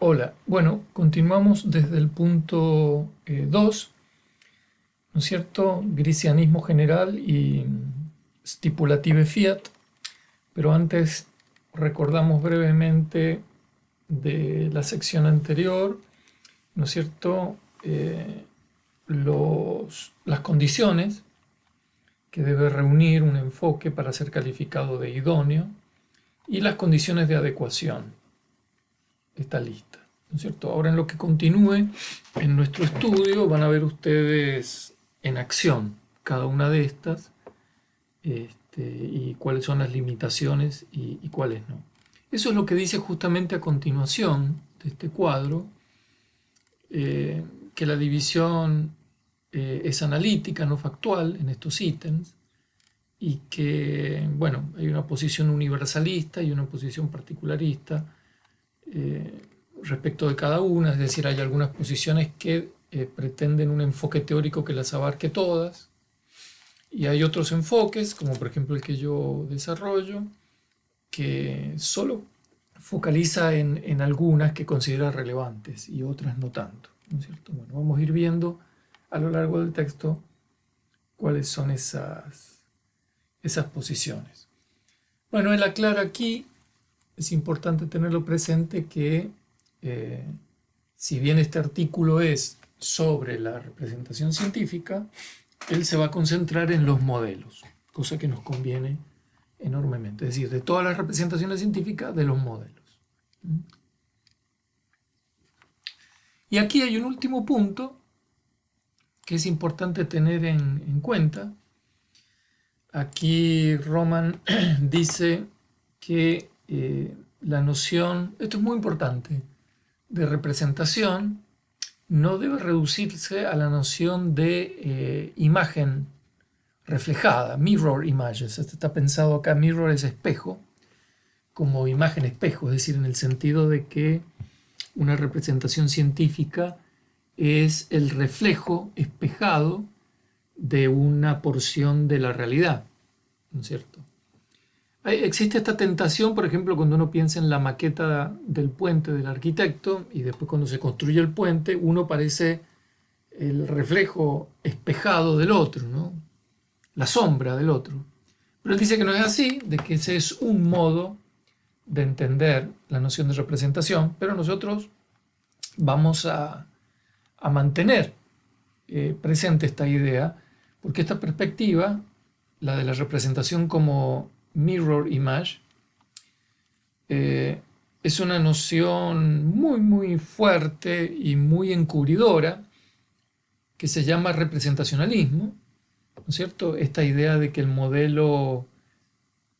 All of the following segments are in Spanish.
Hola, bueno, continuamos desde el punto 2, ¿no es cierto? Gricianismo general y stipulative fiat, pero antes recordamos brevemente de la sección anterior, ¿no es cierto? Las condiciones que debe reunir un enfoque para ser calificado de idóneo y las condiciones de adecuación de esta lista. ¿No es cierto? Ahora en lo que continúe en nuestro estudio van a ver ustedes en acción cada una de estas y cuáles son las limitaciones y cuáles no. Eso es lo que dice justamente a continuación de este cuadro, que la división es analítica, no factual en estos ítems, y que, bueno, hay una posición universalista y una posición particularista eh, respecto de cada una, es decir, hay algunas posiciones que pretenden un enfoque teórico que las abarque todas, y hay otros enfoques, como por ejemplo el que yo desarrollo, que solo focaliza en algunas que considera relevantes y otras no tanto, ¿no es cierto? Bueno, vamos a ir viendo a lo largo del texto cuáles son esas posiciones. Bueno, él aclara aquí, es importante tenerlo presente, que eh, si bien este artículo es sobre la representación científica, él se va a concentrar en los modelos, cosa que nos conviene enormemente. Es decir, de todas las representaciones científicas, de los modelos. Y aquí hay un último punto que es importante tener en cuenta. Aquí Roman dice que la noción, esto es muy importante, de representación no debe reducirse a la noción de imagen reflejada, mirror images. Este está pensado acá, mirror es espejo, como imagen espejo, es decir, en el sentido de que una representación científica es el reflejo espejado de una porción de la realidad, ¿no es cierto? Existe esta tentación, por ejemplo, cuando uno piensa en la maqueta del puente del arquitecto y después cuando se construye el puente, uno parece el reflejo espejado del otro, ¿no? La sombra del otro. Pero él dice que no es así, de que ese es un modo de entender la noción de representación, pero nosotros vamos a mantener presente esta idea, porque esta perspectiva, la de la representación como mirror image, es una noción muy, muy fuerte y muy encubridora que se llama representacionalismo, ¿no es cierto? Esta idea de que el modelo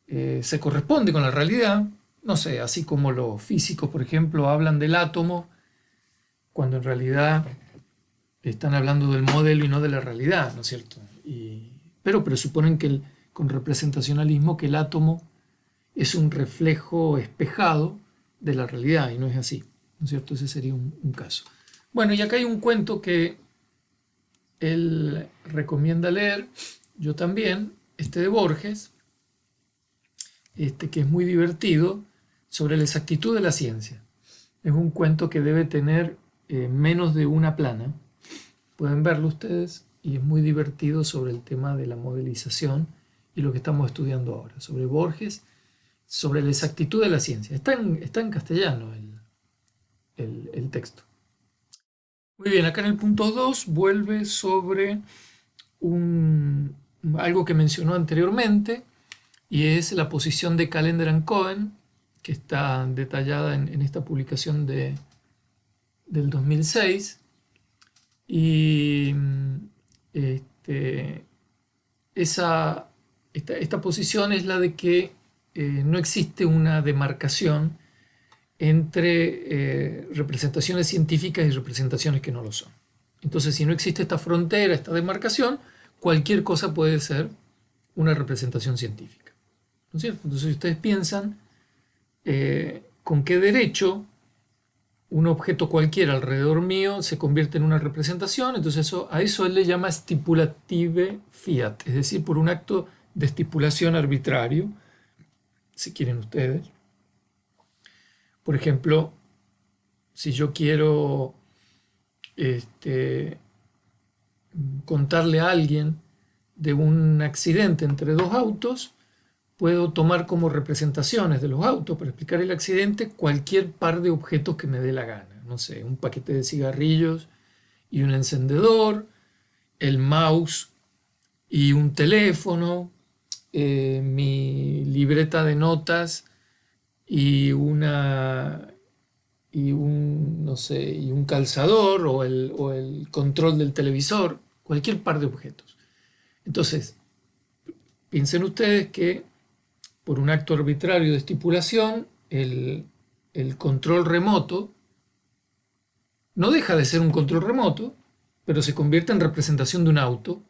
se corresponde con la realidad, no sé, así como los físicos, por ejemplo, hablan del átomo, cuando en realidad están hablando del modelo y no de la realidad, ¿no es cierto? Pero presuponen con representacionalismo que el átomo es un reflejo espejado de la realidad y no es así, ¿no es cierto? Ese sería un caso. Bueno, y acá hay un cuento que él recomienda leer, yo también, este de Borges, que es muy divertido, sobre la exactitud de la ciencia. Es un cuento que debe tener menos de una plana. Pueden verlo ustedes y es muy divertido sobre el tema de la modelización y lo que estamos estudiando ahora, sobre Borges, sobre la exactitud de la ciencia. Está en castellano el texto. Muy bien, acá en el punto 2 vuelve sobre un, algo que mencionó anteriormente y es la posición de Callender and Cohen, que está detallada en esta publicación del 2006. Y este, esa, esta posición es la de que no existe una demarcación entre representaciones científicas y representaciones que no lo son. Entonces, si no existe esta frontera, esta demarcación, cualquier cosa puede ser una representación científica. ¿No es cierto? Entonces, si ustedes piensan con qué derecho un objeto cualquiera alrededor mío se convierte en una representación, entonces a eso él le llama stipulative fiat, es decir, por un acto de estipulación arbitrario, si quieren ustedes. Por ejemplo, si yo quiero contarle a alguien de un accidente entre dos autos, puedo tomar como representaciones de los autos para explicar el accidente cualquier par de objetos que me dé la gana. No sé, un paquete de cigarrillos y un encendedor, el mouse y un teléfono, mi libreta de notas y no sé, y un calzador o el control del televisor, cualquier par de objetos. Entonces, piensen ustedes que por un acto arbitrario de estipulación, el control remoto no deja de ser un control remoto, pero se convierte en representación de un auto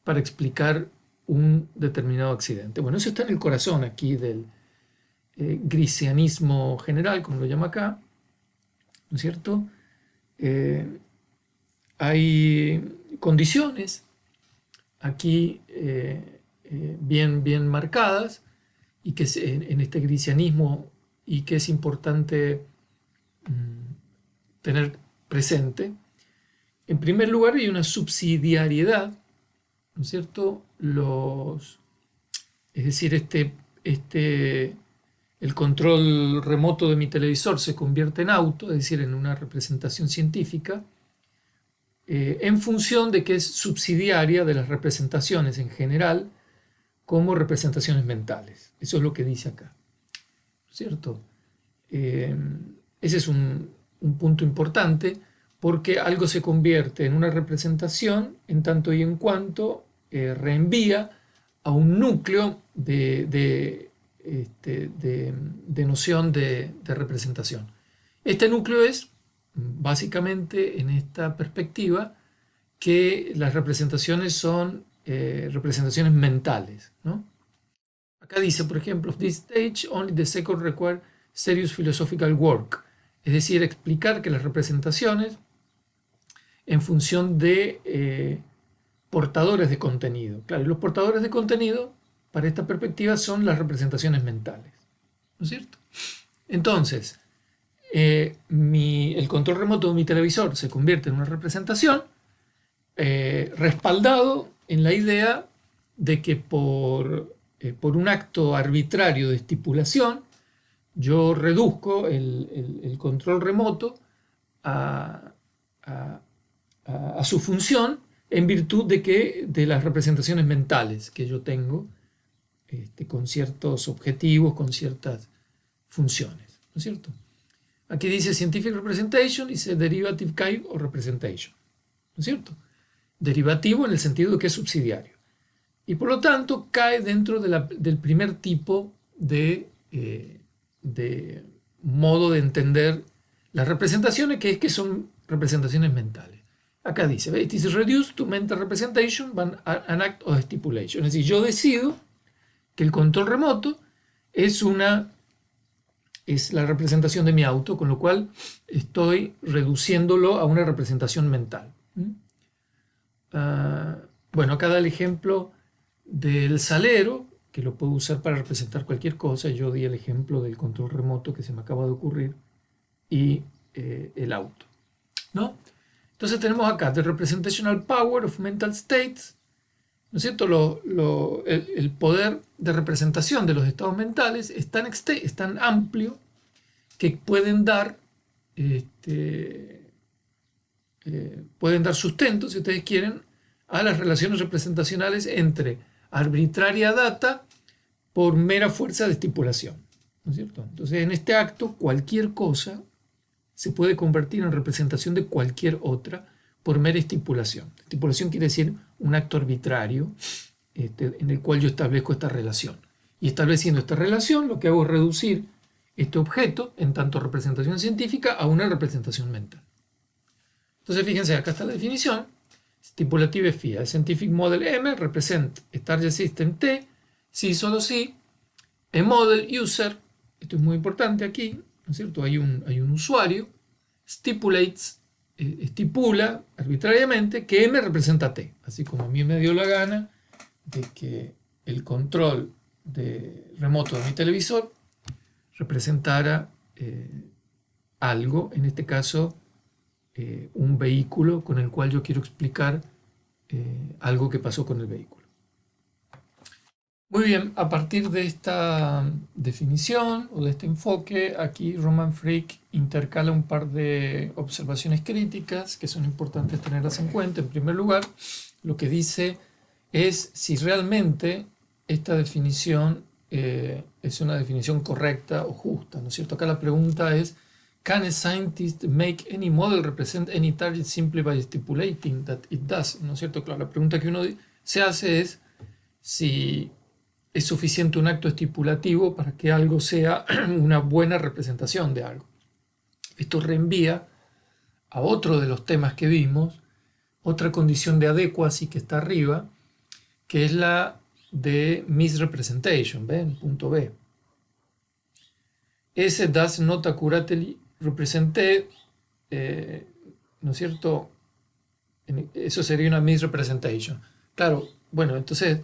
para explicar un determinado accidente. Bueno, eso está en el corazón aquí del grisianismo general, como lo llama acá, ¿no es cierto? Hay condiciones aquí bien marcadas y que en este grisianismo y que es importante tener presente. En primer lugar, hay una subsidiariedad, ¿no es cierto? Es decir, el control remoto de mi televisor se convierte en auto, es decir, en una representación científica, en función de que es subsidiaria de las representaciones en general como representaciones mentales. Eso es lo que dice acá, ¿cierto? Ese es un punto importante porque algo se convierte en una representación en tanto y en cuanto reenvía a un núcleo de noción de representación. Este núcleo es, básicamente, en esta perspectiva, que las representaciones son representaciones mentales, ¿no? Acá dice, por ejemplo, of this stage only the second require serious philosophical work, es decir, explicar que las representaciones en función de portadores de contenido. Claro, los portadores de contenido para esta perspectiva son las representaciones mentales, ¿no es cierto? Entonces, el control remoto de mi televisor se convierte en una representación respaldado en la idea de que por un acto arbitrario de estipulación, yo reduzco el control remoto a, su función en virtud de las representaciones mentales que yo tengo con ciertos objetivos, con ciertas funciones, ¿no es cierto? Aquí dice Scientific Representation, dice Derivative Kind of Representation, ¿no es cierto? Derivativo en el sentido de que es subsidiario. Y por lo tanto cae dentro del primer tipo de modo de entender las representaciones, que son representaciones mentales. Acá dice, it is reduced to mental representation by an act of stipulation. Es decir, yo decido que el control remoto es la representación de mi auto, con lo cual estoy reduciéndolo a una representación mental. Bueno, acá da el ejemplo del salero, que lo puedo usar para representar cualquier cosa. Yo di el ejemplo del control remoto que se me acaba de ocurrir y el auto, ¿no? Entonces tenemos acá the representational power of mental states, ¿no es cierto? El poder de representación de los estados mentales es tan amplio que pueden dar sustento, si ustedes quieren, a las relaciones representacionales entre arbitraria data por mera fuerza de estipulación, ¿no es cierto? Entonces, en este acto, cualquier cosa se puede convertir en representación de cualquier otra por mera estipulación. Estipulación quiere decir un acto arbitrario en el cual yo establezco esta relación. Y estableciendo esta relación, lo que hago es reducir este objeto, en tanto representación científica, a una representación mental. Entonces, fíjense, acá está la definición. Stipulative FIA. Scientific Model M represent a target system T, si solo si, a model user, esto es muy importante aquí, ¿no es cierto? Hay un usuario, stipulates, estipula arbitrariamente que M representa T, así como a mí me dio la gana de que el control remoto de mi televisor representara algo, en este caso un vehículo con el cual yo quiero explicar algo que pasó con el vehículo. Muy bien, a partir de esta definición o de este enfoque, aquí Roman Fricke intercala un par de observaciones críticas que son importantes tenerlas en cuenta. En primer lugar, lo que dice es si realmente esta definición es una definición correcta o justa, ¿no es cierto? Acá la pregunta es, ¿can a scientist make any model represent any target simply by stipulating that it does? ¿No es cierto? Claro, la pregunta que uno se hace es si es suficiente un acto estipulativo para que algo sea una buena representación de algo. Esto reenvía a otro de los temas que vimos, otra condición de adequacy que está arriba, que es la de misrepresentation, ¿ven? Punto B. Ese does not accurately represented, ¿no es cierto? Eso sería una misrepresentation. Claro, bueno, entonces,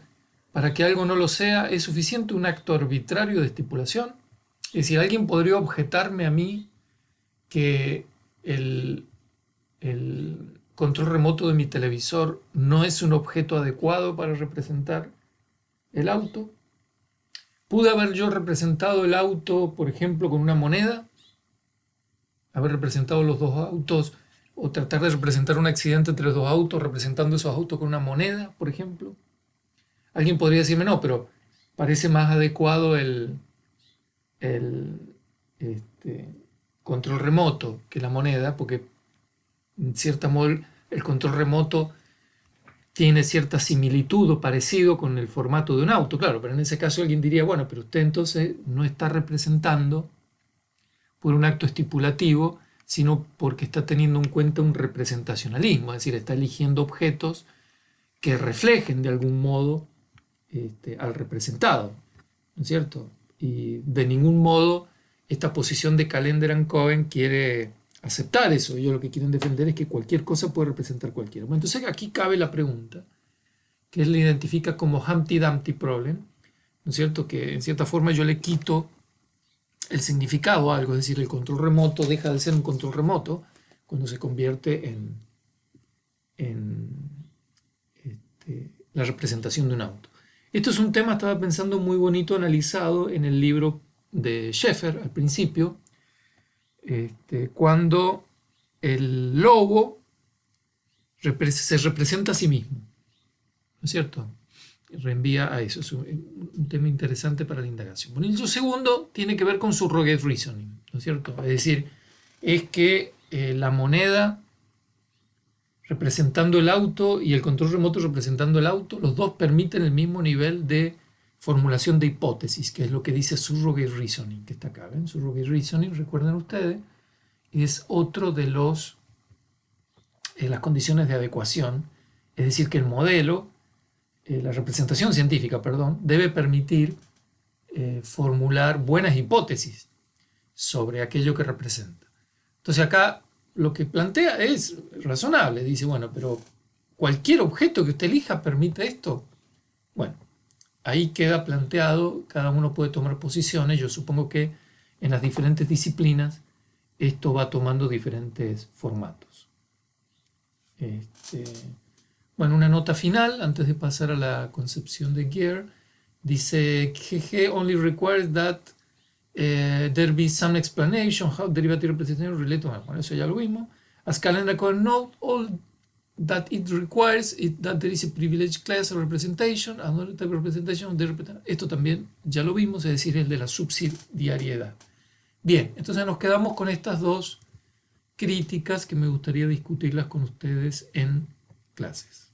para que algo no lo sea, ¿es suficiente un acto arbitrario de estipulación? Es decir, alguien podría objetarme a mí que el control remoto de mi televisor no es un objeto adecuado para representar el auto. ¿Pude haber yo representado el auto, por ejemplo, con una moneda? Haber representado los dos autos o tratar de representar un accidente entre los dos autos representando esos autos con una moneda, por ejemplo. Alguien podría decirme, no, pero parece más adecuado el control remoto que la moneda, porque en cierto modo el control remoto tiene cierta similitud o parecido con el formato de un auto, claro, pero en ese caso alguien diría, bueno, pero usted entonces no está representando por un acto estipulativo, sino porque está teniendo en cuenta un representacionalismo, es decir, está eligiendo objetos que reflejen de algún modo al representado, ¿no es cierto? Y de ningún modo esta posición de Callender and Cohen quiere aceptar eso. Ellos lo que quieren defender es que cualquier cosa puede representar cualquiera. Bueno, entonces aquí cabe la pregunta, que él le identifica como Humpty Dumpty Problem, ¿no es cierto? Que en cierta forma yo le quito el significado a algo, es decir, el control remoto deja de ser un control remoto cuando se convierte en la representación de un auto. Esto es un tema, estaba pensando, muy bonito analizado en el libro de Schaeffer al principio, cuando el lobo se representa a sí mismo, ¿no es cierto? Reenvía a eso, es un tema interesante para la indagación. Bueno, y el segundo tiene que ver con su rugged reasoning, ¿no es cierto? Es decir, es que la moneda representando el auto y el control remoto representando el auto, los dos permiten el mismo nivel de formulación de hipótesis, que es lo que dice surrogate reasoning, que está acá. ¿Ven? Surrogate reasoning, recuerden ustedes, es otro de las condiciones de adecuación, es decir, que el modelo, la representación científica, perdón, debe permitir formular buenas hipótesis sobre aquello que representa. Entonces acá lo que plantea es razonable, dice, bueno, pero cualquier objeto que usted elija permite esto. Bueno, ahí queda planteado, cada uno puede tomar posiciones, yo supongo que en las diferentes disciplinas esto va tomando diferentes formatos. Bueno, una nota final antes de pasar a la concepción de Gear, dice GG only requires that there be some explanation how derivative representation relate to, bueno, eso ya lo vimos. As Callender Cohen note, all that it requires is that there is a privileged class of representation, another type of representation, esto también ya lo vimos, es decir, el de la subsidiariedad. Bien, entonces nos quedamos con estas dos críticas que me gustaría discutirlas con ustedes en clases.